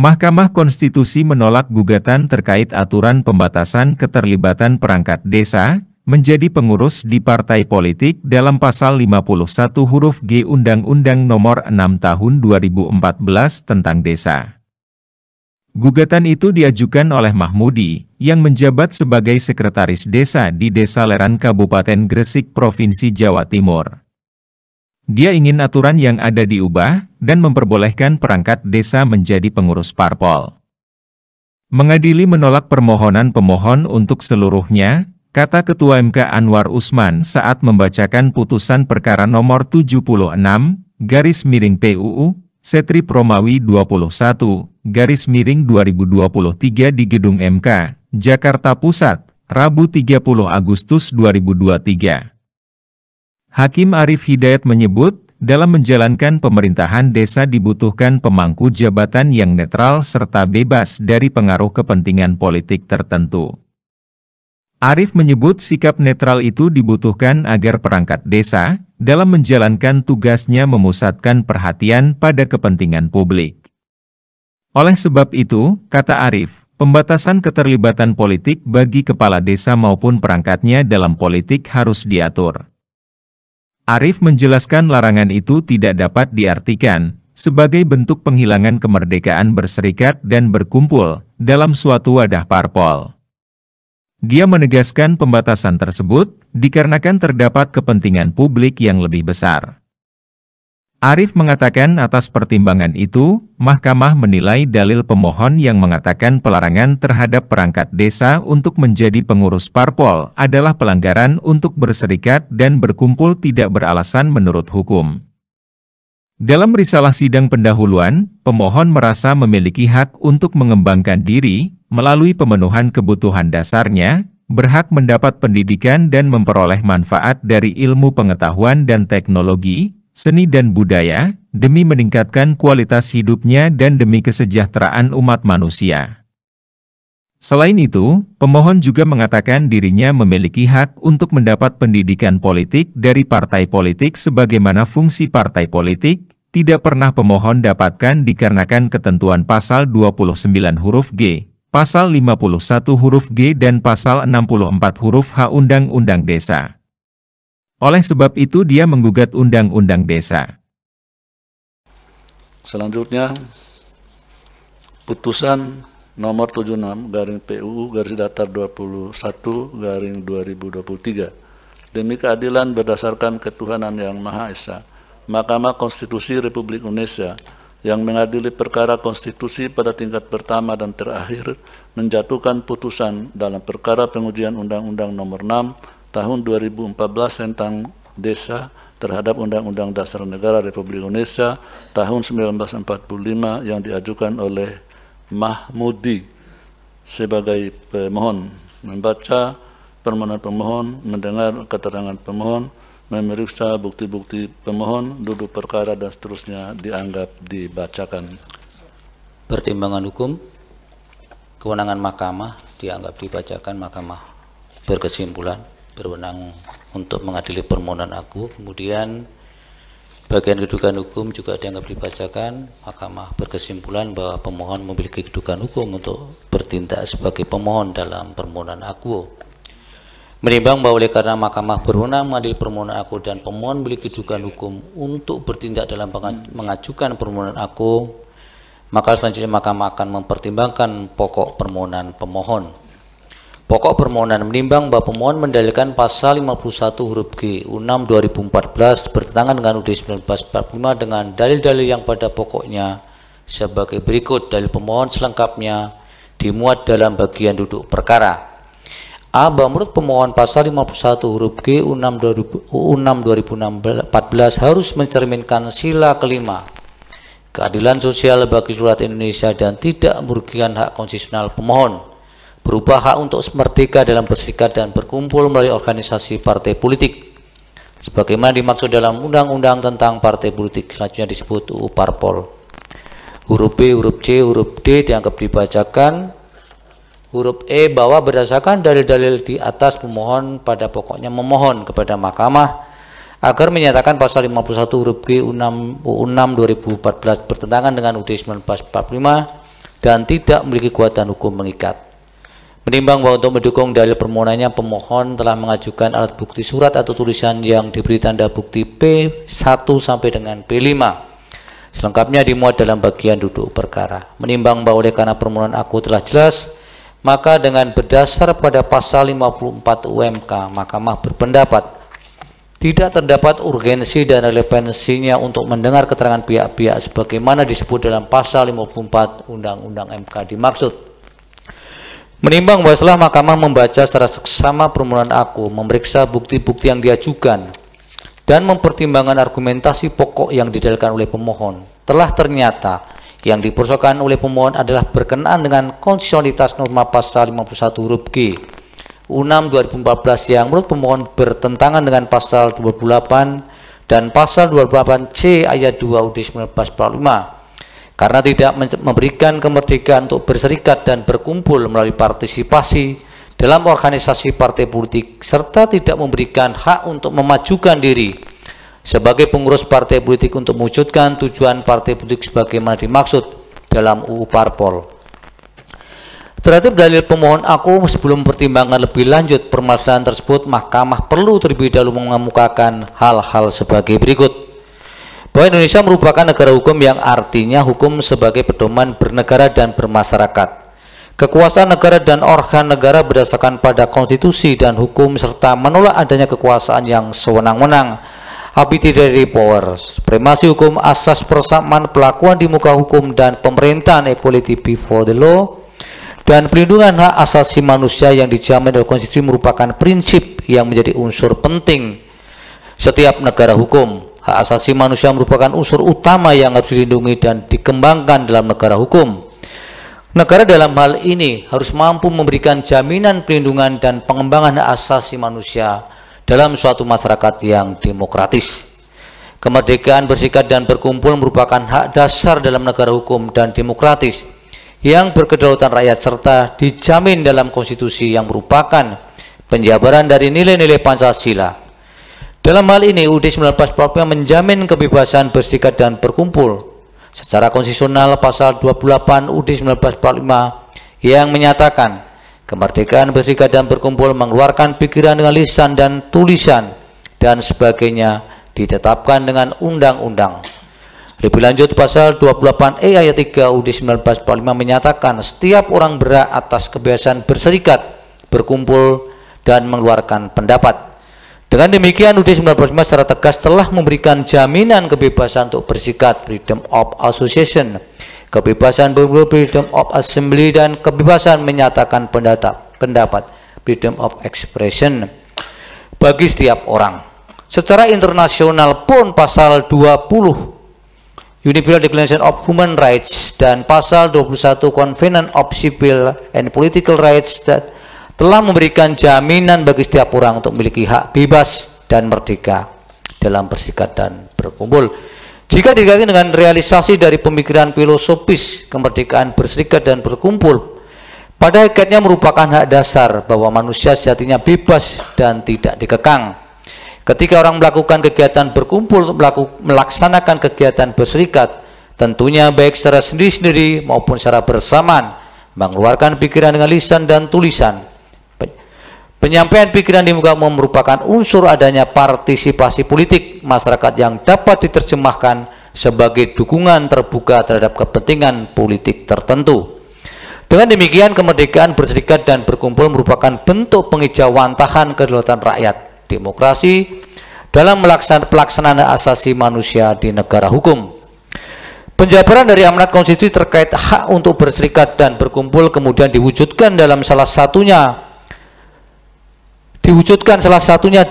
Mahkamah Konstitusi menolak gugatan terkait aturan pembatasan keterlibatan perangkat desa menjadi pengurus di partai politik dalam pasal 51 huruf G Undang-Undang Nomor 6 Tahun 2014 tentang Desa. Gugatan itu diajukan oleh Mahmudi, yang menjabat sebagai Sekretaris Desa di Desa Leran Kabupaten Gresik, Provinsi Jawa Timur. Dia ingin aturan yang ada diubah, dan memperbolehkan perangkat desa menjadi pengurus parpol. Mengadili menolak permohonan pemohon untuk seluruhnya, kata Ketua MK Anwar Usman saat membacakan putusan perkara nomor 76/PUU, Setri Promawi 21/2023 di Gedung MK, Jakarta Pusat, Rabu 30 Agustus 2023. Hakim Arief Hidayat menyebut, dalam menjalankan pemerintahan desa dibutuhkan pemangku jabatan yang netral serta bebas dari pengaruh kepentingan politik tertentu. Arief menyebut sikap netral itu dibutuhkan agar perangkat desa, dalam menjalankan tugasnya memusatkan perhatian pada kepentingan publik. Oleh sebab itu, kata Arief, pembatasan keterlibatan politik bagi kepala desa maupun perangkatnya dalam politik harus diatur. Arief menjelaskan larangan itu tidak dapat diartikan sebagai bentuk penghilangan kemerdekaan berserikat dan berkumpul dalam suatu wadah parpol. Dia menegaskan pembatasan tersebut dikarenakan terdapat kepentingan publik yang lebih besar. Arief mengatakan atas pertimbangan itu, Mahkamah menilai dalil pemohon yang mengatakan pelarangan terhadap perangkat desa untuk menjadi pengurus parpol adalah pelanggaran untuk berserikat dan berkumpul tidak beralasan menurut hukum. Dalam risalah sidang pendahuluan, pemohon merasa memiliki hak untuk mengembangkan diri, melalui pemenuhan kebutuhan dasarnya, berhak mendapat pendidikan dan memperoleh manfaat dari ilmu pengetahuan dan teknologi, seni dan budaya, demi meningkatkan kualitas hidupnya dan demi kesejahteraan umat manusia. Selain itu, pemohon juga mengatakan dirinya memiliki hak untuk mendapat pendidikan politik dari partai politik sebagaimana fungsi partai politik, tidak pernah pemohon dapatkan dikarenakan ketentuan pasal 29 huruf G, pasal 51 huruf G dan pasal 64 huruf H Undang-Undang Desa. Oleh sebab itu dia menggugat Undang-Undang Desa. Selanjutnya, putusan nomor 76/PUU-21/2023 demi keadilan berdasarkan ketuhanan yang Maha Esa, Mahkamah Konstitusi Republik Indonesia yang mengadili perkara konstitusi pada tingkat pertama dan terakhir menjatuhkan putusan dalam perkara pengujian Undang-Undang Nomor 6 Tahun 2014 tentang Desa terhadap Undang-Undang Dasar Negara Republik Indonesia tahun 1945 yang diajukan oleh Mahmudi sebagai pemohon. Membaca permohonan pemohon, mendengar keterangan pemohon, memeriksa bukti-bukti pemohon, duduk perkara dan seterusnya dianggap dibacakan. Pertimbangan hukum, kewenangan mahkamah dianggap dibacakan. Mahkamah berkesimpulan berwenang untuk mengadili permohonan aku. Kemudian bagian kedudukan hukum juga dianggap dibacakan. Mahkamah berkesimpulan bahwa pemohon memiliki kedudukan hukum untuk bertindak sebagai pemohon dalam permohonan aku. Menimbang bahwa oleh karena mahkamah berwenang mengadili permohonan aku dan pemohon memiliki kedudukan hukum untuk bertindak dalam mengajukan permohonan aku, maka selanjutnya mahkamah akan mempertimbangkan pokok permohonan pemohon. Pokok permohonan menimbang bahwa pemohon mendalilkan pasal 51 huruf G U6 2014 bertentangan dengan UUD 1945 dengan dalil-dalil yang pada pokoknya sebagai berikut. Dalil pemohon selengkapnya dimuat dalam bagian duduk perkara. A. Bahwa menurut pemohon pasal 51 huruf G U6 2014 harus mencerminkan sila kelima, keadilan sosial bagi rakyat Indonesia dan tidak merugikan hak konstitusional pemohon, berupa hak untuk merdeka dalam berserikat dan berkumpul melalui organisasi partai politik sebagaimana dimaksud dalam Undang-Undang tentang Partai Politik, selanjutnya disebut UU Parpol. Huruf B, huruf C, huruf D dianggap dibacakan. Huruf E, bahwa berdasarkan dalil-dalil di atas pemohon pada pokoknya memohon kepada mahkamah agar menyatakan pasal 51 huruf G U6 2014 bertentangan dengan UUD 1945 dan tidak memiliki kekuatan hukum mengikat. Menimbang bahwa untuk mendukung dalil permohonannya, pemohon telah mengajukan alat bukti surat atau tulisan yang diberi tanda bukti P1 sampai dengan P5. Selengkapnya dimuat dalam bagian duduk perkara. Menimbang bahwa oleh karena permohonan aku telah jelas, maka dengan berdasar pada pasal 54 UMK, Mahkamah berpendapat tidak terdapat urgensi dan relevansinya untuk mendengar keterangan pihak-pihak sebagaimana disebut dalam pasal 54 Undang-Undang MK dimaksud. Menimbang bahwa setelah Mahkamah membaca secara seksama permohonan aku, memeriksa bukti-bukti yang diajukan, dan mempertimbangkan argumentasi pokok yang didalilkan oleh pemohon, telah ternyata yang dipersoalkan oleh pemohon adalah berkenaan dengan konstitusionalitas norma pasal 51 huruf G U6 2014 yang menurut pemohon bertentangan dengan pasal 28 dan pasal 28C ayat 2 UUD 1945 karena tidak memberikan kemerdekaan untuk berserikat dan berkumpul melalui partisipasi dalam organisasi partai politik serta tidak memberikan hak untuk memajukan diri sebagai pengurus partai politik untuk mewujudkan tujuan partai politik sebagaimana dimaksud dalam UU Parpol. Terhadap dalil pemohon aku, sebelum pertimbangan lebih lanjut permasalahan tersebut, Mahkamah perlu terlebih dahulu mengemukakan hal-hal sebagai berikut. Bahwa Indonesia merupakan negara hukum yang artinya hukum sebagai pedoman bernegara dan bermasyarakat. Kekuasaan negara dan organ negara berdasarkan pada konstitusi dan hukum serta menolak adanya kekuasaan yang sewenang-wenang, arbitrary power, supremasi hukum, asas persamaan pelakuan di muka hukum dan pemerintahan equality before the law, dan pelindungan hak asasi manusia yang dijamin oleh konstitusi merupakan prinsip yang menjadi unsur penting setiap negara hukum. Hak asasi manusia merupakan unsur utama yang harus dilindungi dan dikembangkan dalam negara hukum. Negara dalam hal ini harus mampu memberikan jaminan pelindungan dan pengembangan hak asasi manusia dalam suatu masyarakat yang demokratis. Kemerdekaan berserikat dan berkumpul merupakan hak dasar dalam negara hukum dan demokratis yang berkedaulatan rakyat serta dijamin dalam konstitusi yang merupakan penjabaran dari nilai-nilai Pancasila. Dalam hal ini UUD 1945 menjamin kebebasan berserikat dan berkumpul secara konstitusional pasal 28 UUD 1945 yang menyatakan kemerdekaan berserikat dan berkumpul, mengeluarkan pikiran dengan lisan dan tulisan dan sebagainya ditetapkan dengan undang-undang. Lebih lanjut, pasal 28E ayat 3 UUD 1945 menyatakan setiap orang berhak atas kebebasan berserikat, berkumpul, dan mengeluarkan pendapat. Dengan demikian, UUD 1945 secara tegas telah memberikan jaminan kebebasan untuk berserikat, freedom of association, kebebasan berkumpul, freedom of assembly, dan kebebasan menyatakan pendapat, freedom of expression, bagi setiap orang. Secara internasional pun pasal 20 Universal Declaration of Human Rights dan pasal 21 Covenant of Civil and Political Rights telah memberikan jaminan bagi setiap orang untuk memiliki hak bebas dan merdeka dalam berserikat dan berkumpul. Jika dikaitkan dengan realisasi dari pemikiran filosofis kemerdekaan berserikat dan berkumpul, pada hakikatnya merupakan hak dasar bahwa manusia sejatinya bebas dan tidak dikekang. Ketika orang melakukan kegiatan berkumpul untuk melaksanakan kegiatan berserikat, tentunya baik secara sendiri-sendiri maupun secara bersamaan, mengeluarkan pikiran dengan lisan dan tulisan. Penyampaian pikiran di muka umum merupakan unsur adanya partisipasi politik masyarakat yang dapat diterjemahkan sebagai dukungan terbuka terhadap kepentingan politik tertentu. Dengan demikian, kemerdekaan berserikat dan berkumpul merupakan bentuk pengejauhantahan kedaulatan rakyat, demokrasi dalam pelaksanaan hak asasi manusia di negara hukum. Penjabaran dari amanat konstitusi terkait hak untuk berserikat dan berkumpul kemudian diwujudkan salah satunya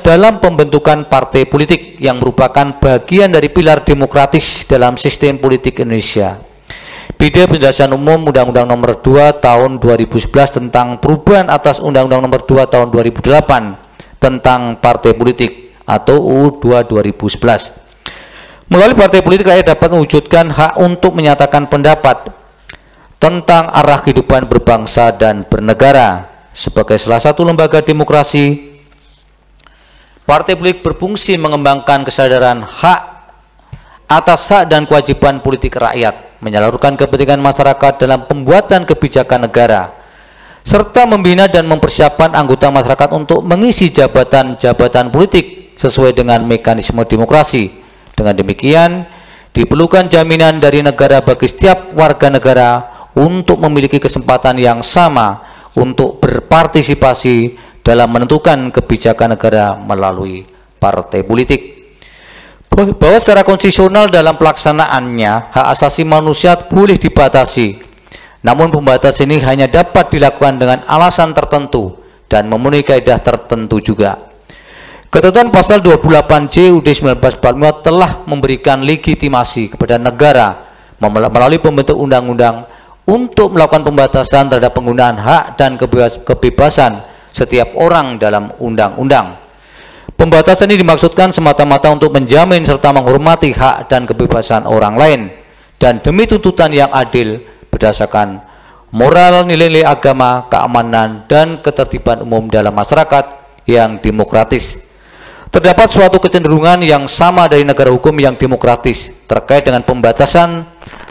dalam pembentukan partai politik yang merupakan bagian dari pilar demokratis dalam sistem politik Indonesia. Bidang Penjelasan Umum Undang-Undang Nomor 2 Tahun 2011 tentang perubahan atas Undang-Undang Nomor 2 Tahun 2008 tentang partai politik atau UU 2 2011. Melalui partai politik, rakyat dapat mewujudkan hak untuk menyatakan pendapat tentang arah kehidupan berbangsa dan bernegara. Sebagai salah satu lembaga demokrasi, partai politik berfungsi mengembangkan kesadaran hak atas hak dan kewajiban politik rakyat menyalurkan kepentingan masyarakat dalam pembuatan kebijakan negara, serta membina dan mempersiapkan anggota masyarakat untuk mengisi jabatan-jabatan politik sesuai dengan mekanisme demokrasi. Dengan demikian, diperlukan jaminan dari negara bagi setiap warga negara untuk memiliki kesempatan yang sama untuk berpartisipasi dalam menentukan kebijakan negara melalui partai politik. Bahwa secara konstitusional dalam pelaksanaannya hak asasi manusia boleh dibatasi, namun pembatasan ini hanya dapat dilakukan dengan alasan tertentu dan memenuhi kaidah tertentu juga. Ketentuan pasal 28C UUD 1945 telah memberikan legitimasi kepada negara melalui pembentuk undang-undang untuk melakukan pembatasan terhadap penggunaan hak dan kebebasan setiap orang dalam undang-undang. Pembatasan ini dimaksudkan semata-mata untuk menjamin serta menghormati hak dan kebebasan orang lain dan demi tuntutan yang adil berdasarkan moral, nilai-nilai agama, keamanan, dan ketertiban umum dalam masyarakat yang demokratis. Terdapat suatu kecenderungan yang sama dari negara hukum yang demokratis terkait dengan pembatasan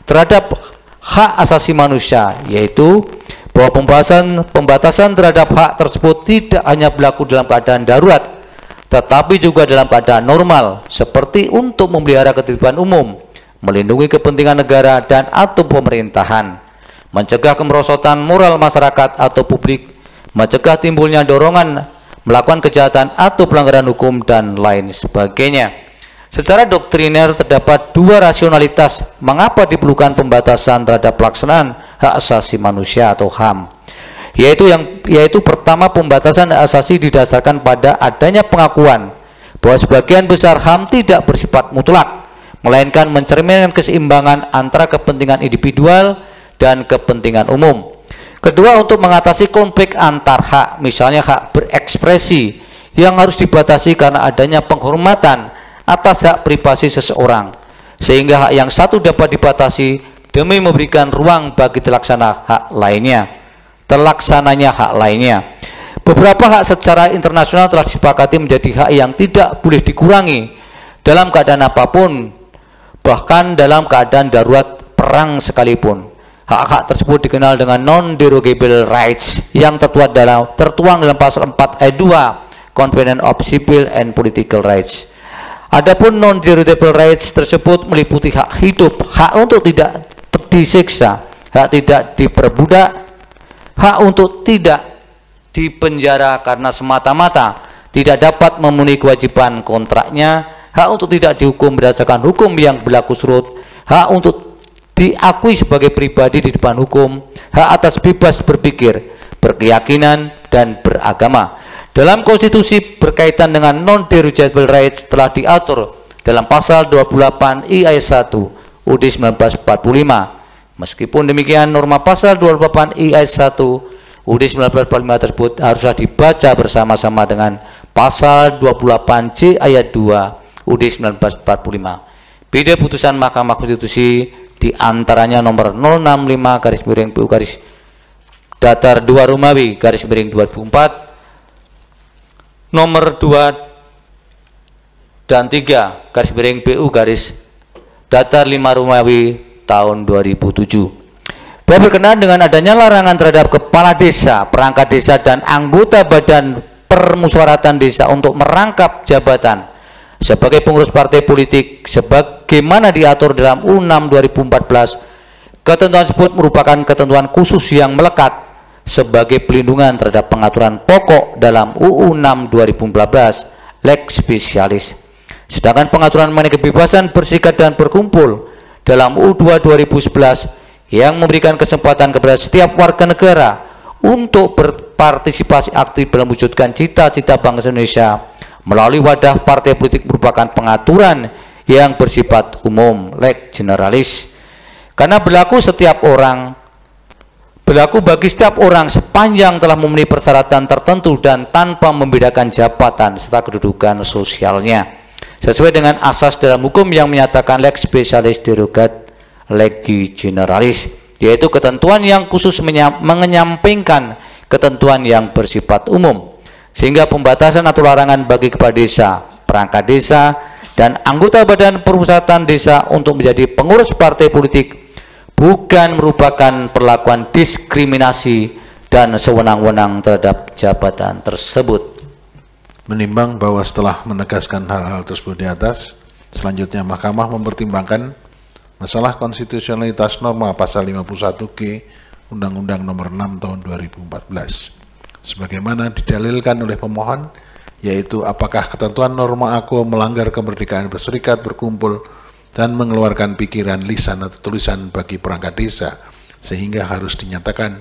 terhadap hak asasi manusia, yaitu bahwa pembatasan terhadap hak tersebut tidak hanya berlaku dalam keadaan darurat, tetapi juga dalam keadaan normal, seperti untuk memelihara ketertiban umum, melindungi kepentingan negara dan atau pemerintahan, mencegah kemerosotan moral masyarakat atau publik, mencegah timbulnya dorongan melakukan kejahatan atau pelanggaran hukum, dan lain sebagainya. Secara doktriner terdapat dua rasionalitas mengapa diperlukan pembatasan terhadap pelaksanaan hak asasi manusia atau HAM. Yaitu pertama, pembatasan hak asasi didasarkan pada adanya pengakuan bahwa sebagian besar HAM tidak bersifat mutlak, melainkan mencerminkan keseimbangan antara kepentingan individual dan kepentingan umum. Kedua, untuk mengatasi konflik antar hak, misalnya hak berekspresi yang harus dibatasi karena adanya penghormatan atas hak privasi seseorang, sehingga hak yang satu dapat dibatasi demi memberikan ruang bagi terlaksananya hak lainnya. Beberapa hak secara internasional telah disepakati menjadi hak yang tidak boleh dikurangi dalam keadaan apapun, bahkan dalam keadaan darurat perang sekalipun. Hak-hak tersebut dikenal dengan non-derogable rights yang tertuang dalam pasal 4 ayat 2 Convention of Civil and Political Rights. Adapun non-derogable rights tersebut meliputi hak hidup, hak untuk tidak disiksa, hak tidak diperbudak, hak untuk tidak dipenjara karena semata-mata tidak dapat memenuhi kewajiban kontraknya, hak untuk tidak dihukum berdasarkan hukum yang berlaku surut, hak untuk diakui sebagai pribadi di depan hukum, hak atas bebas berpikir, berkeyakinan, dan beragama. Dalam konstitusi berkaitan dengan non-derogable rights telah diatur dalam pasal 28I ayat 1 UUD 1945. Meskipun demikian, norma pasal 28I ayat 1 UUD 1945 tersebut haruslah dibaca bersama-sama dengan pasal 28C ayat 2 UUD 1945. Beda putusan Mahkamah Konstitusi diantaranya nomor 065/PU Datar 2 Romawi /2004, nomor 2 dan 3 PU Datar 5 Romawi tahun 2007. Bahwa berkenaan dengan adanya larangan terhadap kepala desa, perangkat desa, dan anggota badan permusyawaratan desa untuk merangkap jabatan sebagai pengurus partai politik sebagaimana diatur dalam U6 2014, ketentuan tersebut merupakan ketentuan khusus yang melekat sebagai pelindungan terhadap pengaturan pokok dalam UU 6 2014 Lex Specialis. Sedangkan pengaturan mengenai kebebasan berserikat dan berkumpul dalam U2 2011 yang memberikan kesempatan kepada setiap warga negara untuk berpartisipasi aktif dalam mewujudkan cita-cita bangsa Indonesia melalui wadah partai politik merupakan pengaturan yang bersifat umum, lex generalis, karena berlaku bagi setiap orang sepanjang telah memenuhi persyaratan tertentu dan tanpa membedakan jabatan serta kedudukan sosialnya, sesuai dengan asas dalam hukum yang menyatakan lex specialis derogat legi generalis, yaitu ketentuan yang khusus menyampingkan ketentuan yang bersifat umum, sehingga pembatasan atau larangan bagi kepala desa, perangkat desa, dan anggota badan permusyawaratan desa untuk menjadi pengurus partai politik bukan merupakan perlakuan diskriminasi dan sewenang-wenang terhadap jabatan tersebut. Menimbang bahwa setelah menegaskan hal-hal tersebut di atas, selanjutnya Mahkamah mempertimbangkan masalah konstitusionalitas norma pasal 51G Undang-Undang Nomor 6 Tahun 2014. Sebagaimana didalilkan oleh pemohon, yaitu apakah ketentuan norma AKUO melanggar kemerdekaan berserikat, berkumpul, dan mengeluarkan pikiran, lisan, atau tulisan bagi perangkat desa, sehingga harus dinyatakan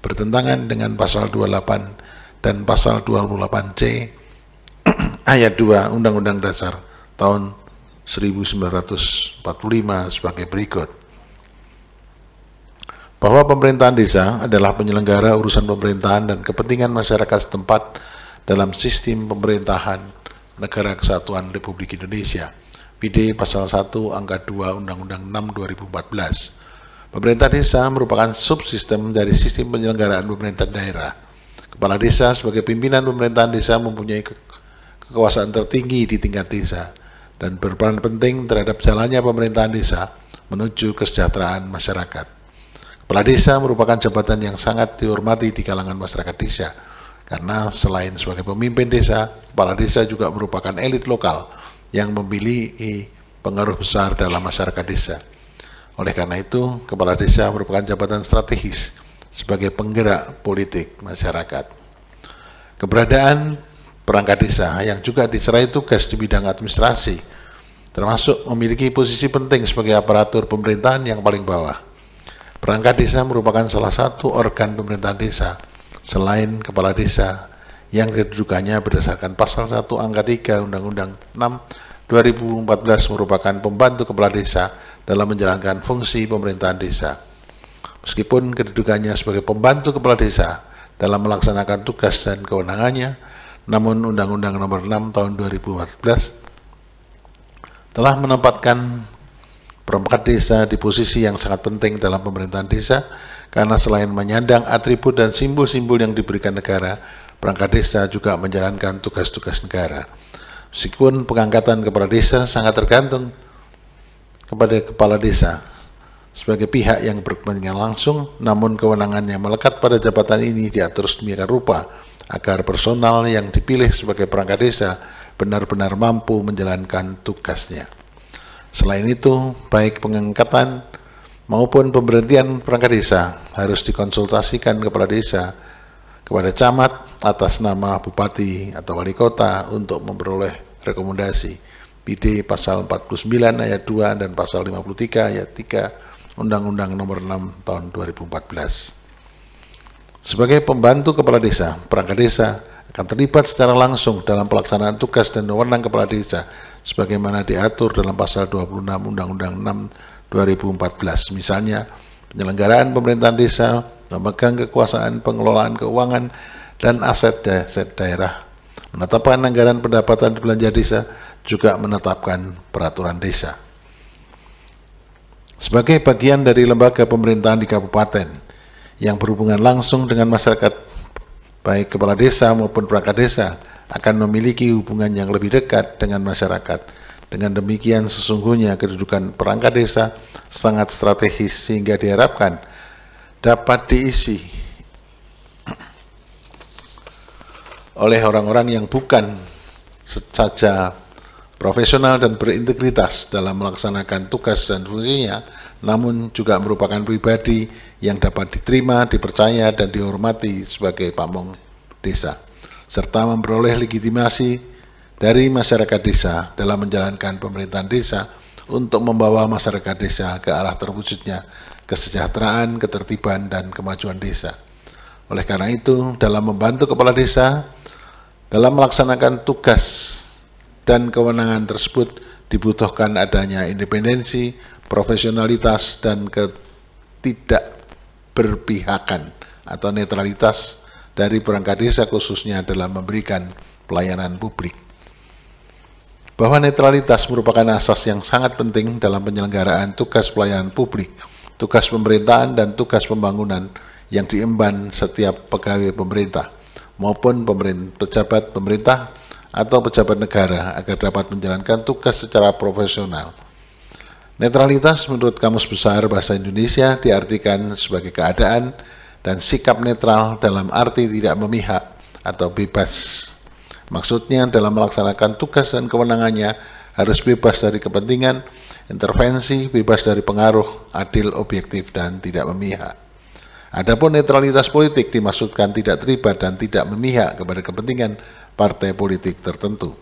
bertentangan dengan pasal 28 dan pasal 28C ayat 2 Undang-Undang Dasar tahun 1945 sebagai berikut. Bahwa pemerintahan desa adalah penyelenggara urusan pemerintahan dan kepentingan masyarakat setempat dalam sistem pemerintahan Negara Kesatuan Republik Indonesia. PD pasal 1 angka 2 Undang-Undang 6 2014. Pemerintah desa merupakan subsistem dari sistem penyelenggaraan pemerintah daerah. Kepala desa sebagai pimpinan pemerintahan desa mempunyai kekuasaan tertinggi di tingkat desa dan berperan penting terhadap jalannya pemerintahan desa menuju kesejahteraan masyarakat. Kepala desa merupakan jabatan yang sangat dihormati di kalangan masyarakat desa, karena selain sebagai pemimpin desa, kepala desa juga merupakan elit lokal yang memiliki pengaruh besar dalam masyarakat desa. Oleh karena itu, kepala desa merupakan jabatan strategis sebagai penggerak politik masyarakat. Keberadaan perangkat desa yang juga diserai tugas di bidang administrasi, termasuk memiliki posisi penting sebagai aparatur pemerintahan yang paling bawah. Perangkat desa merupakan salah satu organ pemerintahan desa, selain kepala desa, yang kedudukannya berdasarkan pasal 1 angka 3 Undang-Undang 6 2014 merupakan pembantu kepala desa dalam menjalankan fungsi pemerintahan desa. Meskipun kedudukannya sebagai pembantu kepala desa dalam melaksanakan tugas dan kewenangannya, namun Undang-Undang Nomor 6 Tahun 2014 telah menempatkan perangkat desa di posisi yang sangat penting dalam pemerintahan desa, karena selain menyandang atribut dan simbol-simbol yang diberikan negara, perangkat desa juga menjalankan tugas-tugas negara. Meskipun pengangkatan kepala desa sangat tergantung kepada kepala desa sebagai pihak yang berkepentingan langsung, namun kewenangan yang melekat pada jabatan ini diatur sedemikian rupa agar personal yang dipilih sebagai perangkat desa benar-benar mampu menjalankan tugasnya. Selain itu, baik pengangkatan maupun pemberhentian perangkat desa harus dikonsultasikan kepala desa kepada camat atas nama bupati atau wali kota untuk memperoleh rekomendasi. PD pasal 49 ayat 2 dan pasal 53 ayat 3 Undang-Undang Nomor 6 Tahun 2014. Sebagai pembantu kepala desa, perangkat desa akan terlibat secara langsung dalam pelaksanaan tugas dan wewenang kepala desa sebagaimana diatur dalam pasal 26 Undang-Undang 6 2014. Misalnya, penyelenggaraan pemerintahan desa, memegang kekuasaan pengelolaan keuangan dan aset daerah, menetapkan anggaran pendapatan belanja desa, juga menetapkan peraturan desa. Sebagai bagian dari lembaga pemerintahan di kabupaten yang berhubungan langsung dengan masyarakat, baik kepala desa maupun perangkat desa akan memiliki hubungan yang lebih dekat dengan masyarakat. Dengan demikian, sesungguhnya kedudukan perangkat desa sangat strategis sehingga diharapkan dapat diisi oleh orang-orang yang bukan saja profesional dan berintegritas dalam melaksanakan tugas dan fungsinya, namun juga merupakan pribadi yang dapat diterima, dipercaya, dan dihormati sebagai pamong desa, serta memperoleh legitimasi dari masyarakat desa dalam menjalankan pemerintahan desa untuk membawa masyarakat desa ke arah terwujudnya kesejahteraan, ketertiban, dan kemajuan desa. Oleh karena itu, dalam membantu kepala desa dalam melaksanakan tugas dan kewenangan tersebut dibutuhkan adanya independensi, profesionalitas, dan ketidakberpihakan atau netralitas dari perangkat desa khususnya dalam memberikan pelayanan publik. Bahwa netralitas merupakan asas yang sangat penting dalam penyelenggaraan tugas pelayanan publik, tugas pemerintahan, dan tugas pembangunan yang diemban setiap pegawai pemerintah maupun pejabat pemerintah atau pejabat negara agar dapat menjalankan tugas secara profesional. Netralitas menurut Kamus Besar Bahasa Indonesia diartikan sebagai keadaan dan sikap netral dalam arti tidak memihak atau bebas. Maksudnya dalam melaksanakan tugas dan kewenangannya harus bebas dari kepentingan, intervensi, bebas dari pengaruh, adil, objektif, dan tidak memihak. Adapun netralitas politik dimaksudkan tidak terlibat dan tidak memihak kepada kepentingan partai politik tertentu.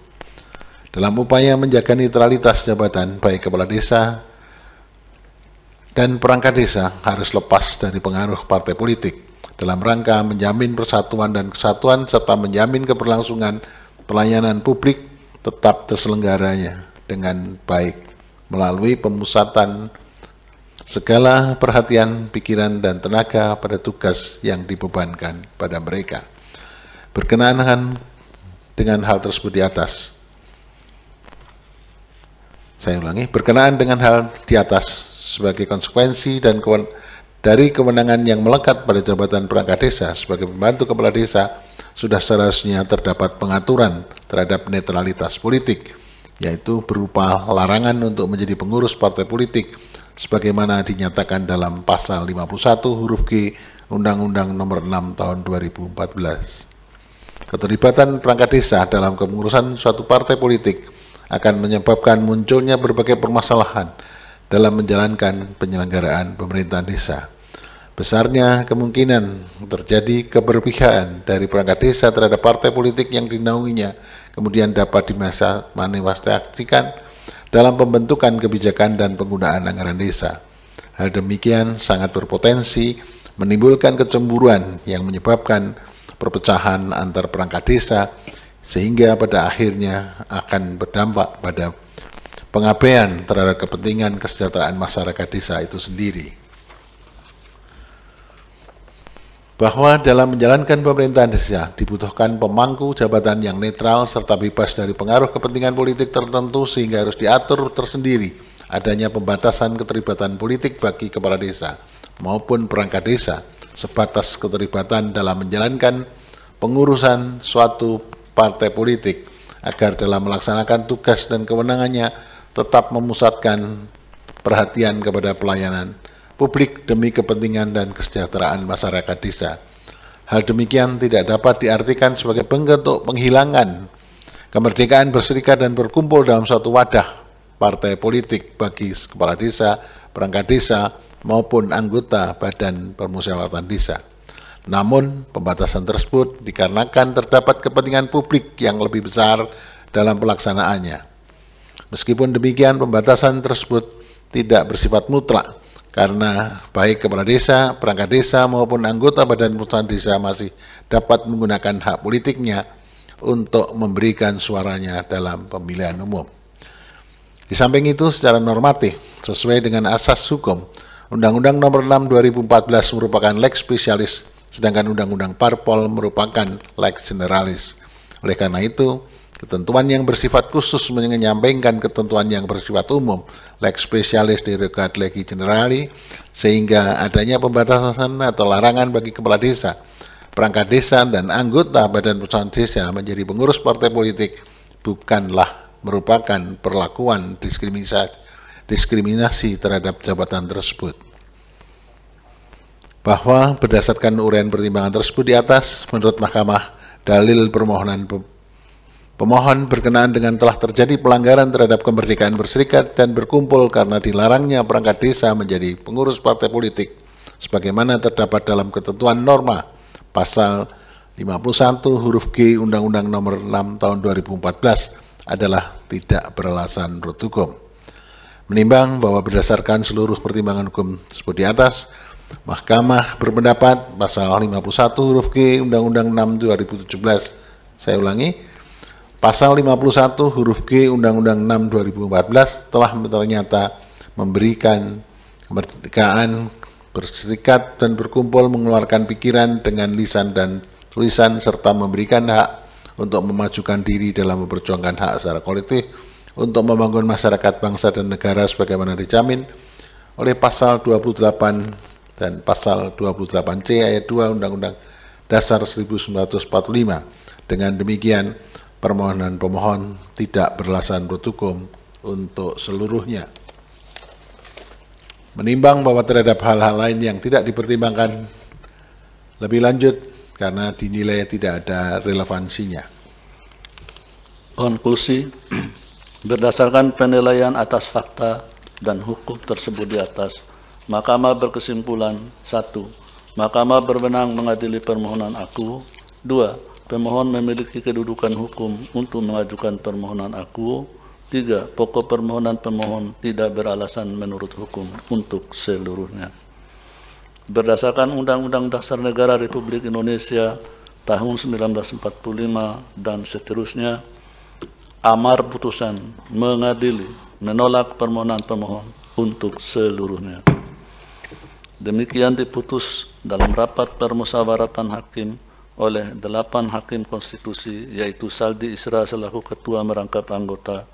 Dalam upaya menjaga netralitas jabatan, baik kepala desa dan perangkat desa harus lepas dari pengaruh partai politik dalam rangka menjamin persatuan dan kesatuan serta menjamin keberlangsungan pelayanan publik tetap terselenggaranya dengan baik melalui pemusatan segala perhatian, pikiran, dan tenaga pada tugas yang dibebankan pada mereka. Berkenaan dengan hal tersebut di atas, saya ulangi, berkenaan dengan hal di atas sebagai konsekuensi dan dari kewenangan yang melekat pada jabatan perangkat desa sebagai pembantu kepala desa, sudah seharusnya terdapat pengaturan terhadap netralitas politik, yaitu berupa larangan untuk menjadi pengurus partai politik, sebagaimana dinyatakan dalam pasal 51 huruf G Undang-Undang Nomor 6 Tahun 2014. Keterlibatan perangkat desa dalam kepengurusan suatu partai politik akan menyebabkan munculnya berbagai permasalahan dalam menjalankan penyelenggaraan pemerintahan desa. Besarnya kemungkinan terjadi keberpihakan dari perangkat desa terhadap partai politik yang dinaunginya, kemudian dapat dimanifestasikan dalam pembentukan kebijakan dan penggunaan anggaran desa. Hal demikian sangat berpotensi menimbulkan kecemburuan yang menyebabkan perpecahan antar perangkat desa, sehingga pada akhirnya akan berdampak pada pengabaian terhadap kepentingan kesejahteraan masyarakat desa itu sendiri. Bahwa dalam menjalankan pemerintahan desa dibutuhkan pemangku jabatan yang netral serta bebas dari pengaruh kepentingan politik tertentu, sehingga harus diatur tersendiri adanya pembatasan keterlibatan politik bagi kepala desa maupun perangkat desa sebatas keterlibatan dalam menjalankan pengurusan suatu partai politik, agar dalam melaksanakan tugas dan kewenangannya tetap memusatkan perhatian kepada pelayanan publik demi kepentingan dan kesejahteraan masyarakat desa. Hal demikian tidak dapat diartikan sebagai bentuk penghilangan kemerdekaan berserikat dan berkumpul dalam suatu wadah partai politik bagi kepala desa, perangkat desa, maupun anggota badan permusyawaratan desa. Namun, pembatasan tersebut dikarenakan terdapat kepentingan publik yang lebih besar dalam pelaksanaannya. Meskipun demikian, pembatasan tersebut tidak bersifat mutlak, karena baik kepala desa, perangkat desa, maupun anggota badan permusyawaratan desa masih dapat menggunakan hak politiknya untuk memberikan suaranya dalam pemilihan umum. Di samping itu, secara normatif, sesuai dengan asas hukum, Undang-Undang Nomor 6 2014 merupakan lex spesialis, sedangkan Undang-Undang Parpol merupakan lex generalis. Oleh karena itu, ketentuan yang bersifat khusus menyampaikan ketentuan yang bersifat umum, lex spesialis derogat legi generali, sehingga adanya pembatasan atau larangan bagi kepala desa, perangkat desa, dan anggota badan permusyawaratan desa menjadi pengurus partai politik bukanlah merupakan perlakuan diskriminasi terhadap jabatan tersebut. Bahwa berdasarkan uraian pertimbangan tersebut di atas, menurut Mahkamah, dalil permohonan pemohon berkenaan dengan telah terjadi pelanggaran terhadap kemerdekaan berserikat dan berkumpul karena dilarangnya perangkat desa menjadi pengurus partai politik, sebagaimana terdapat dalam ketentuan norma pasal 51 huruf G Undang-Undang Nomor 6 Tahun 2014 adalah tidak beralasan menurut hukum. Menimbang bahwa berdasarkan seluruh pertimbangan hukum tersebut di atas, Mahkamah berpendapat pasal 51 huruf G Undang-Undang 6 2017, saya ulangi, pasal 51 huruf G Undang-Undang 6 2014 telah ternyata memberikan kemerdekaan berserikat dan berkumpul, mengeluarkan pikiran dengan lisan dan tulisan, serta memberikan hak untuk memajukan diri dalam memperjuangkan hak secara kolektif untuk membangun masyarakat, bangsa, dan negara sebagaimana dijamin oleh pasal 28 dan pasal 28C ayat 2 Undang-Undang Dasar 1945. Dengan demikian, permohonan pemohon tidak beralasan menurut hukum untuk seluruhnya. menimbang bahwa terhadap hal-hal lain yang tidak dipertimbangkan lebih lanjut karena dinilai tidak ada relevansinya. Konklusi, berdasarkan penilaian atas fakta dan hukum tersebut di atas, Mahkamah berkesimpulan: 1. Mahkamah berwenang mengadili permohonan aku. 2. Pemohon memiliki kedudukan hukum untuk mengajukan permohonan aku. 3. Pokok permohonan pemohon tidak beralasan menurut hukum untuk seluruhnya. Berdasarkan Undang-Undang Dasar Negara Republik Indonesia tahun 1945 dan seterusnya, amar putusan mengadili menolak permohonan pemohon untuk seluruhnya. Demikian diputus dalam rapat permusyawaratan hakim oleh 8 hakim konstitusi, yaitu Saldi Isra selaku ketua merangkap anggota,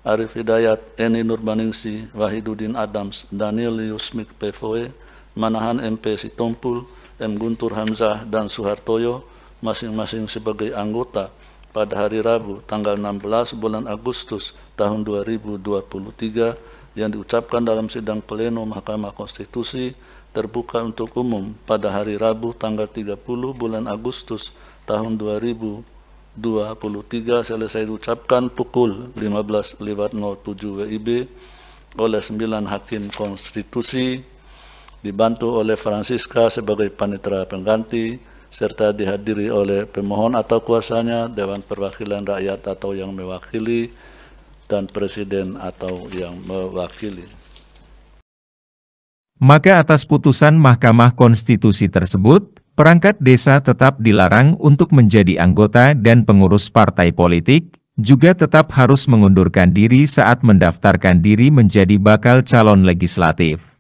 Arif Hidayat, Eni Nurbaningsi, Wahidudin Adams, Daniel Yusmik PVW, Manahan MP Sitompul, M. Guntur Hamzah, dan Suhartoyo, masing-masing sebagai anggota pada hari Rabu tanggal 16 bulan Agustus tahun 2023 yang diucapkan dalam sidang pleno Mahkamah Konstitusi terbuka untuk umum pada hari Rabu tanggal 30 bulan Agustus tahun 2023 selesai diucapkan pukul 15.07 WIB oleh 9 hakim konstitusi, dibantu oleh Francisca sebagai panitera pengganti, serta dihadiri oleh pemohon atau kuasanya, Dewan Perwakilan Rakyat atau yang mewakili, dan Presiden atau yang mewakili. Maka atas putusan Mahkamah Konstitusi tersebut, perangkat desa tetap dilarang untuk menjadi anggota dan pengurus partai politik, juga tetap harus mengundurkan diri saat mendaftarkan diri menjadi bakal calon legislatif.